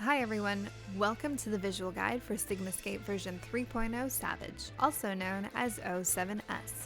Hi everyone, welcome to the visual guide for Sigmascape version 3.0 Savage, also known as O7S.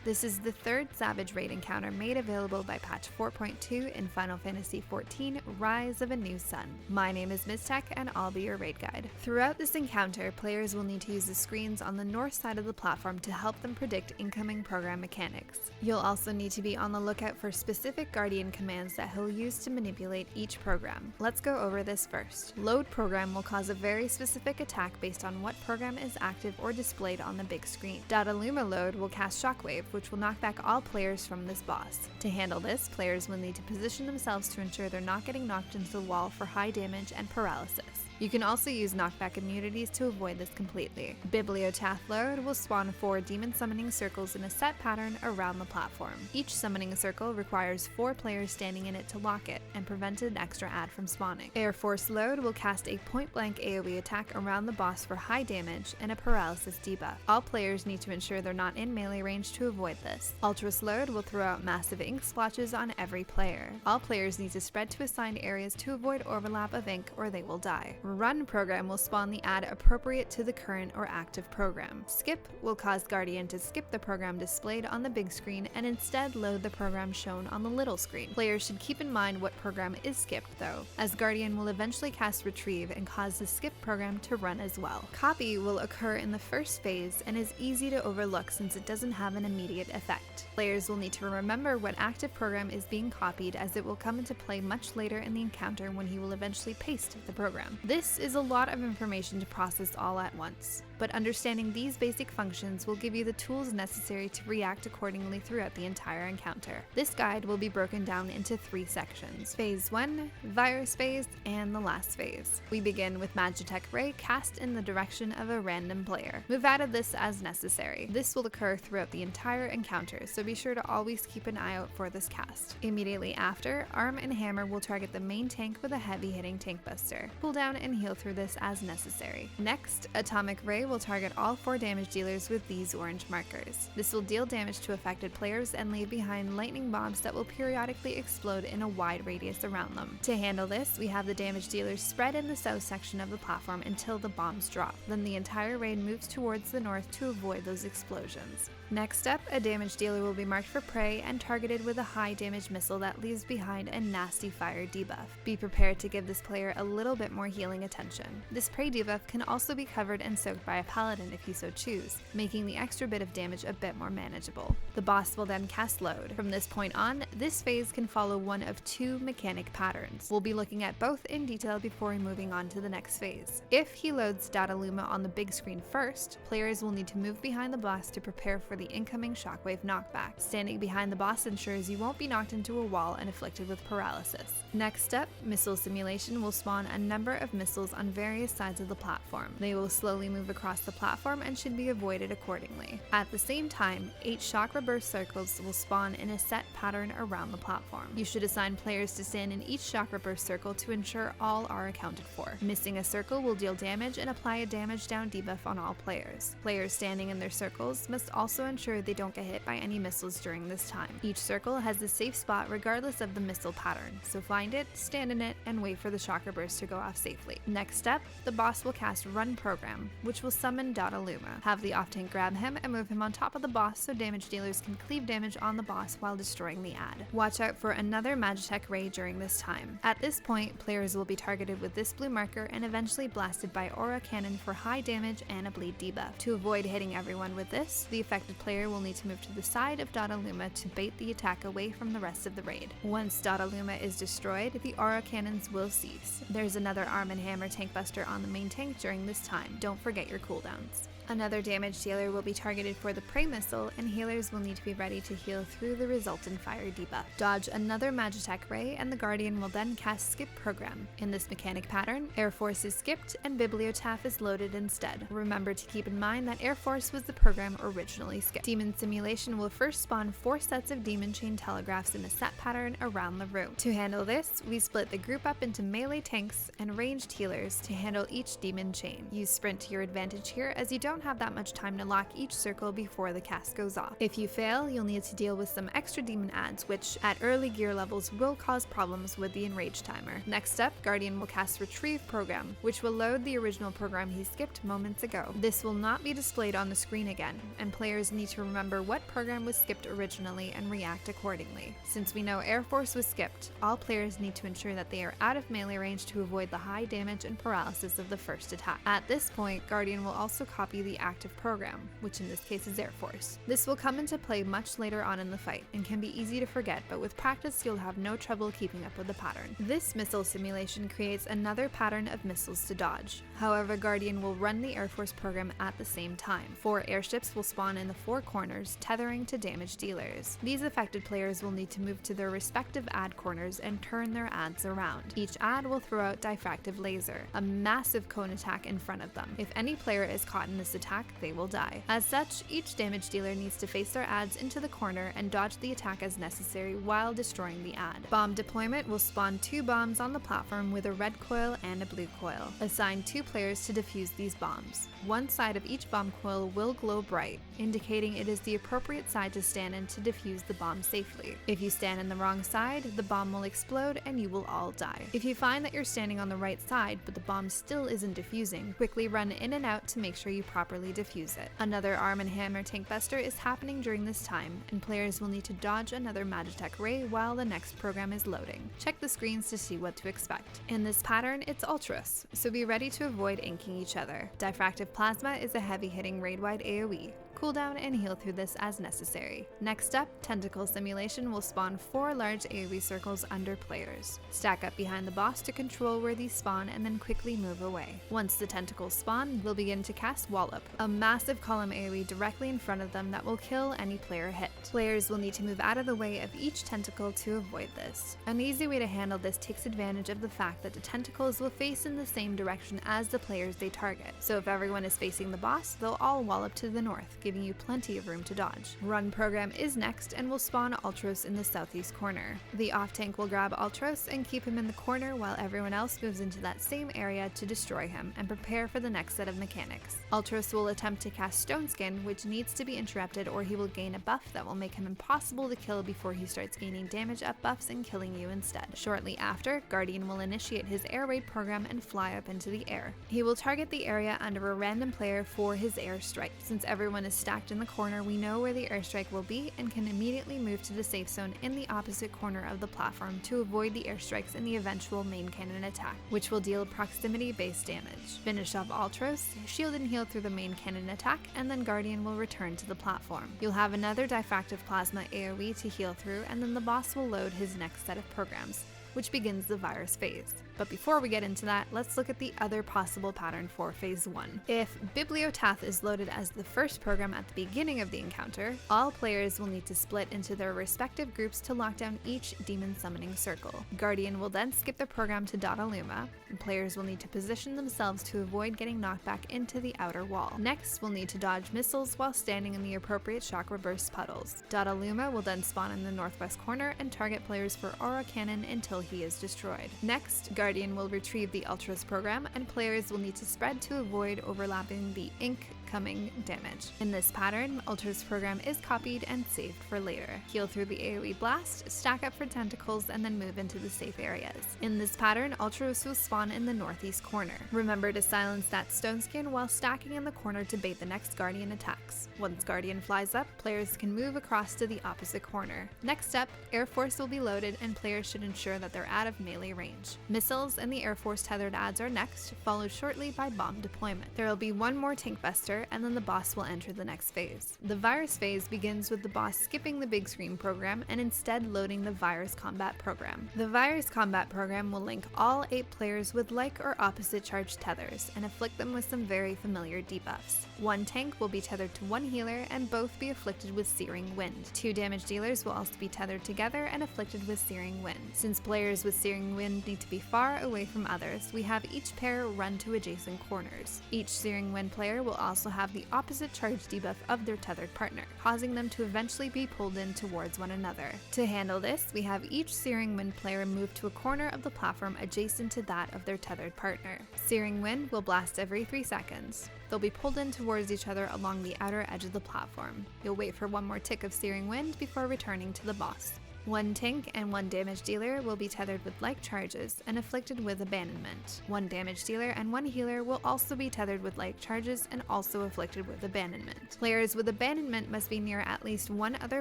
This is the third Savage raid encounter made available by patch 4.2 in Final Fantasy XIV Rise of a New Sun. My name is MTQ and I'll be your raid guide. Throughout this encounter, players will need to use the screens on the north side of the platform to help them predict incoming program mechanics. You'll also need to be on the lookout for specific Guardian commands that he'll use to manipulate each program. Let's go over this first. Load program will cause a very specific attack based on what program is active or displayed on the big screen. Dataluma load will cast Shockwave, which will knock back all players from this boss. To handle this, players will need to position themselves to ensure they're not getting knocked into the wall for high damage and paralysis. You can also use knockback immunities to avoid this completely. BIBLIOTAPH load will spawn 4 demon summoning circles in a set pattern around the platform. Each summoning circle requires 4 players standing in it to lock it and prevent an extra ad from spawning. Air Force load will cast a point-blank AoE attack around the boss for high damage and a paralysis debuff. All players need to ensure they're not in melee range to avoid this. ULTROS load will throw out massive ink splotches on every player. All players need to spread to assigned areas to avoid overlap of ink or they will die. Run program will spawn the ad appropriate to the current or active program. Skip will cause Guardian to skip the program displayed on the big screen and instead load the program shown on the little screen. Players should keep in mind what program is skipped though, as Guardian will eventually cast Retrieve and cause the skip program to run as well. Copy will occur in the first phase and is easy to overlook since it doesn't have an immediate effect. Players will need to remember what active program is being copied as it will come into play much later in the encounter when he will eventually paste the program. This is a lot of information to process all at once, but understanding these basic functions will give you the tools necessary to react accordingly throughout the entire encounter. This guide will be broken down into 3 sections: Phase 1, Virus Phase, and the last phase. We begin with Magitech Ray cast in the direction of a random player. Move out of this as necessary. This will occur throughout the entire encounter, so be sure to always keep an eye out for this cast. Immediately after, Arm and Hammer will target the main tank with a heavy hitting tank buster. Cool down and heal through this as necessary. Next, Atomic Ray will target all 4 damage dealers with these orange markers. This will deal damage to affected players and leave behind lightning bombs that will periodically explode in a wide radius around them. To handle this, we have the damage dealers spread in the south section of the platform until the bombs drop. Then the entire raid moves towards the north to avoid those explosions. Next up, a damage dealer will be marked for prey and targeted with a high damage missile that leaves behind a nasty fire debuff. Be prepared to give this player a little bit more healing attention. This prey debuff can also be covered and soaked by a paladin if you so choose, making the extra bit of damage a bit more manageable. The boss will then cast load. From this point on, this phase can follow one of 2 mechanic patterns. We'll be looking at both in detail before moving on to the next phase. If he loads Dataluma on the big screen first, players will need to move behind the boss to prepare for the incoming shockwave knockback. Standing behind the boss ensures you won't be knocked into a wall and afflicted with paralysis. Next up, Missile Simulation will spawn a number of missiles on various sides of the platform. They will slowly move across the platform and should be avoided accordingly. At the same time, 8 chakra burst circles will spawn in a set pattern around the platform. You should assign players to stand in each chakra burst circle to ensure all are accounted for. Missing a circle will deal damage and apply a damage down debuff on all players. Players standing in their circles must also ensure they don't get hit by any missiles during this time. Each circle has a safe spot regardless of the missile pattern, so find it, stand in it, and wait for the chakra burst to go off safely. Next up, the boss will cast Run Program, which will summon Dataluma. Have the off-tank grab him and move him on top of the boss so damage dealers can cleave damage on the boss while destroying the ad. Watch out for another Magitech Ray during this time. At this point, players will be targeted with this blue marker and eventually blasted by Aura Cannon for high damage and a bleed debuff. To avoid hitting everyone with this, the affected player will need to move to the side of Dataluma to bait the attack away from the rest of the raid. Once Dataluma is destroyed, the Aura Cannons will cease. There's another Arm and Hammer tank buster on the main tank during this time. Don't forget your cooldowns. Another damage dealer will be targeted for the prey missile, and healers will need to be ready to heal through the resultant fire debuff. Dodge another Magitech Ray, and the Guardian will then cast Skip Program. In this mechanic pattern, Air Force is skipped and BIBLIOTAPH is loaded instead. Remember to keep in mind that Air Force was the program originally skipped. Demon Simulation will first spawn 4 sets of Demon Chain Telegraphs in a set pattern around the room. To handle this, we split the group up into melee tanks and ranged healers to handle each Demon Chain. Use Sprint to your advantage here as you don't don't have that much time to lock each circle before the cast goes off. If you fail, you'll need to deal with some extra demon adds, which at early gear levels will cause problems with the enrage timer. Next up, Guardian will cast Retrieve Program, which will load the original program he skipped moments ago. This will not be displayed on the screen again, and players need to remember what program was skipped originally and react accordingly. Since we know Air Force was skipped, all players need to ensure that they are out of melee range to avoid the high damage and paralysis of the first attack. At this point, Guardian will also copy the active program, which in this case is Air Force. This will come into play much later on in the fight and can be easy to forget, but with practice you'll have no trouble keeping up with the pattern. This missile simulation creates another pattern of missiles to dodge. However, Guardian will run the Air Force program at the same time. 4 airships will spawn in the 4 corners, tethering to damage dealers. These affected players will need to move to their respective ad corners and turn their ads around. Each ad will throw out Diffractive Laser, a massive cone attack in front of them. If any player is caught in this attack, they will die. As such, each damage dealer needs to face their ads into the corner and dodge the attack as necessary while destroying the ad. Bomb deployment will spawn 2 bombs on the platform with a red coil and a blue coil. Assign 2 players to defuse these bombs. One side of each bomb coil will glow bright, indicating it is the appropriate side to stand in to defuse the bomb safely. If you stand in the wrong side, the bomb will explode and you will all die. If you find that you're standing on the right side but the bomb still isn't defusing, quickly run in and out to make sure you properly defuse it. Another Arm & Hammer tank buster is happening during this time, and players will need to dodge another Magitech ray while the next program is loading. Check the screens to see what to expect. In this pattern, it's ULTROS, so be ready to avoid inking each other. Diffractive Plasma is a heavy-hitting raid-wide AoE. Cooldown and heal through this as necessary. Next up, Tentacle Simulation will spawn 4 large AoE circles under players. Stack up behind the boss to control where these spawn and then quickly move away. Once the tentacles spawn, we'll begin to cast WALLOP, a massive column AoE directly in front of them that will kill any player hit. Players will need to move out of the way of each tentacle to avoid this. An easy way to handle this takes advantage of the fact that the tentacles will face in the same direction as the players they target. So if everyone is facing the boss, they'll all WALLOP to the north, giving you plenty of room to dodge. Run program is next and will spawn ULTROS in the southeast corner. The off tank will grab ULTROS and keep him in the corner while everyone else moves into that same area to destroy him and prepare for the next set of mechanics. ULTROS will attempt to cast Stone Skin, which needs to be interrupted or he will gain a buff that will make him impossible to kill before he starts gaining damage up buffs and killing you instead. Shortly after, Guardian will initiate his air raid program and fly up into the air. He will target the area under a random player for his air strike. Since everyone is stacked in the corner, we know where the airstrike will be and can immediately move to the safe zone in the opposite corner of the platform to avoid the airstrikes in the eventual main cannon attack, which will deal proximity-based damage. Finish off ULTROS, shield and heal through the main cannon attack, and then Guardian will return to the platform. You'll have another Diffractive Plasma AoE to heal through, and then the boss will load his next set of programs, which begins the virus phase. But before we get into that, let's look at the other possible pattern for Phase 1. If BIBLIOTAPH is loaded as the first program at the beginning of the encounter, all players will need to split into their respective groups to lock down each demon summoning circle. Guardian will then skip the program to Dottaluma, and players will need to position themselves to avoid getting knocked back into the outer wall. Next, we'll need to dodge missiles while standing in the appropriate shock reverse puddles. Dottaluma will then spawn in the northwest corner and target players for Aura Cannon until he is destroyed. Next, Guardian will retrieve the ULTROS program, and players will need to spread to avoid overlapping the incoming damage. In this pattern, ULTROS program is copied and saved for later. Heal through the AoE blast, stack up for tentacles, and then move into the safe areas. In this pattern, ULTROS will spawn in the northeast corner. Remember to silence that Stone Skin while stacking in the corner to bait the next Guardian attacks. Once Guardian flies up, players can move across to the opposite corner. Next up, Air Force will be loaded, and players should ensure that they're out of melee range. Missiles and the Air Force tethered ads are next, followed shortly by bomb deployment. There will be one more tank buster, and then the boss will enter the next phase. The virus phase begins with the boss skipping the big screen program and instead loading the virus combat program. The virus combat program will link all 8 players with like or opposite charged tethers and afflict them with some very familiar debuffs. One tank will be tethered to one healer and both be afflicted with Searing Wind. 2 damage dealers will also be tethered together and afflicted with Searing Wind. Since players with Searing Wind need to be far away from others, we have each pair run to adjacent corners. Each Searing Wind player will also also have the opposite charge debuff of their tethered partner, causing them to eventually be pulled in towards one another. To handle this, we have each Searing Wind player move to a corner of the platform adjacent to that of their tethered partner. Searing Wind will blast every 3 seconds. They'll be pulled in towards each other along the outer edge of the platform. You'll wait for one more tick of Searing Wind before returning to the boss. One tank and one damage dealer will be tethered with like charges and afflicted with abandonment. One damage dealer and one healer will also be tethered with like charges and also afflicted with abandonment. Players with abandonment must be near at least one other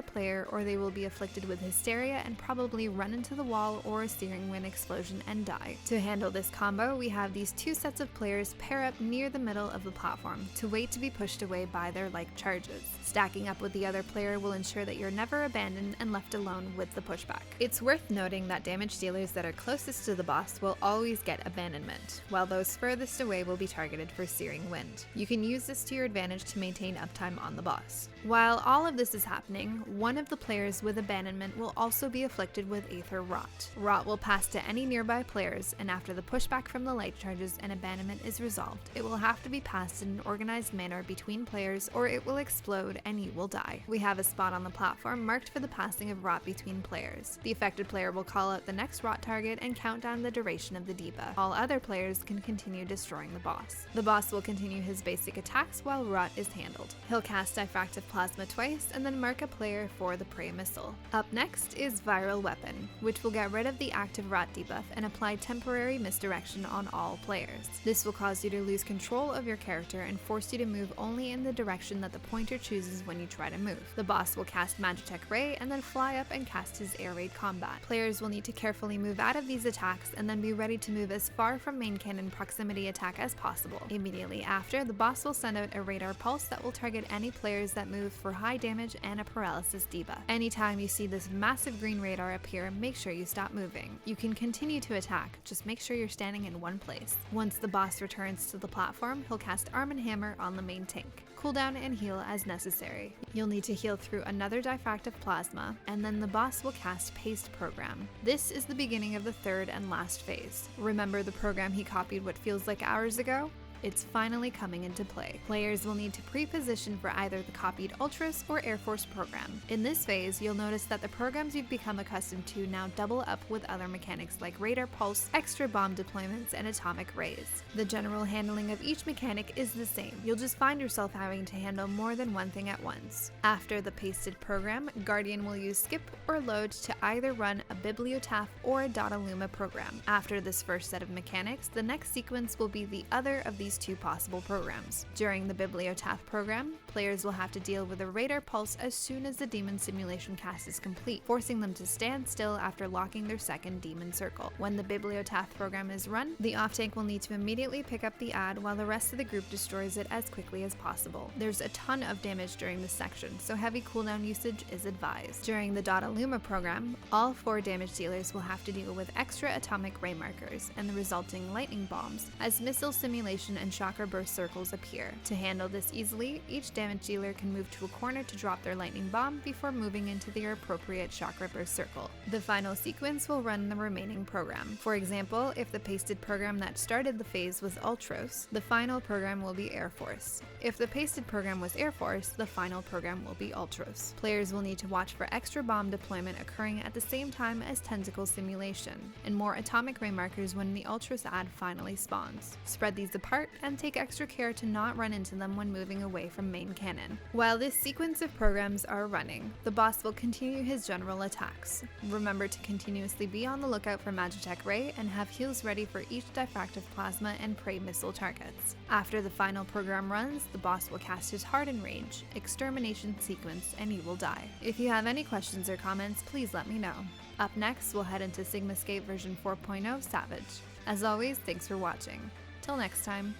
player or they will be afflicted with hysteria and probably run into the wall or a Searing Wind explosion and die. To handle this combo, we have these 2 sets of players pair up near the middle of the platform to wait to be pushed away by their like charges. Stacking up with the other player will ensure that you're never abandoned and left alone with the pushback. It's worth noting that damage dealers that are closest to the boss will always get abandonment, while those furthest away will be targeted for Searing Wind. You can use this to your advantage to maintain uptime on the boss. While all of this is happening, one of the players with abandonment will also be afflicted with Aether Rot. Rot will pass to any nearby players, and after the pushback from the light charges and abandonment is resolved, it will have to be passed in an organized manner between players or it will explode and you will die. We have a spot on the platform marked for the passing of Rot between players. The affected player will call out the next Rot target and count down the duration of the debuff. All other players can continue destroying the boss. The boss will continue his basic attacks while Rot is handled. He'll cast Diffractive Plasma twice and then mark a player for the Prey Missile. Up next is Viral Weapon, which will get rid of the active Rot debuff and apply temporary misdirection on all players. This will cause you to lose control of your character and force you to move only in the direction that the pointer chooses when you try to move. The boss will cast Magitech Ray and then fly up and cast his air raid combat. Players will need to carefully move out of these attacks and then be ready to move as far from main cannon proximity attack as possible. Immediately after, the boss will send out a radar pulse that will target any players that move for high damage and a paralysis debuff. Anytime you see this massive green radar appear, make sure you stop moving. You can continue to attack, just make sure you're standing in one place. Once the boss returns to the platform, he'll cast Arm and Hammer on the main tank. Cooldown and heal as necessary. You'll need to heal through another Diffractive Plasma, and then the boss will cast Paste Program. This is the beginning of the 3rd and last phase. Remember the program he copied what feels like hours ago? It's finally coming into play. Players will need to pre-position for either the copied ULTROS or Air Force program. In this phase, you'll notice that the programs you've become accustomed to now double up with other mechanics like radar pulse, extra bomb deployments, and atomic rays. The general handling of each mechanic is the same. You'll just find yourself having to handle more than one thing at once. After the pasted program, Guardian will use skip or load to either run a BIBLIOTAPH or a Dataluma program. After this first set of mechanics, the next sequence will be the other of these 2 possible programs. During the BIBLIOTAPH program, players will have to deal with a radar pulse as soon as the demon simulation cast is complete, forcing them to stand still after locking their second demon circle. When the BIBLIOTAPH program is run, the off-tank will need to immediately pick up the ad while the rest of the group destroys it as quickly as possible. There's a ton of damage during this section, so heavy cooldown usage is advised. During the Dataluma program, all 4 damage dealers will have to deal with extra atomic ray markers and the resulting lightning bombs as missile simulation and chakra burst circles appear. To handle this easily, each damage dealer can move to a corner to drop their lightning bomb before moving into their appropriate chakra burst circle. The final sequence will run the remaining program. For example, if the pasted program that started the phase was ULTROS, the final program will be Air Force. If the pasted program was Air Force, the final program will be ULTROS. Players will need to watch for extra bomb deployment occurring at the same time as tentacle simulation, and more atomic ray markers when the ULTROS ad finally spawns. Spread these apart and take extra care to not run into them when moving away from main cannon. While this sequence of programs are running, the boss will continue his general attacks. Remember to continuously be on the lookout for Magitech Ray and have heals ready for each Diffractive Plasma and Prey Missile targets. After the final program runs, the boss will cast his Harden Range, Extermination sequence, and you will die. If you have any questions or comments, please let me know. Up next, we'll head into Sigmascape version 4.0 Savage. As always, thanks for watching. Till next time.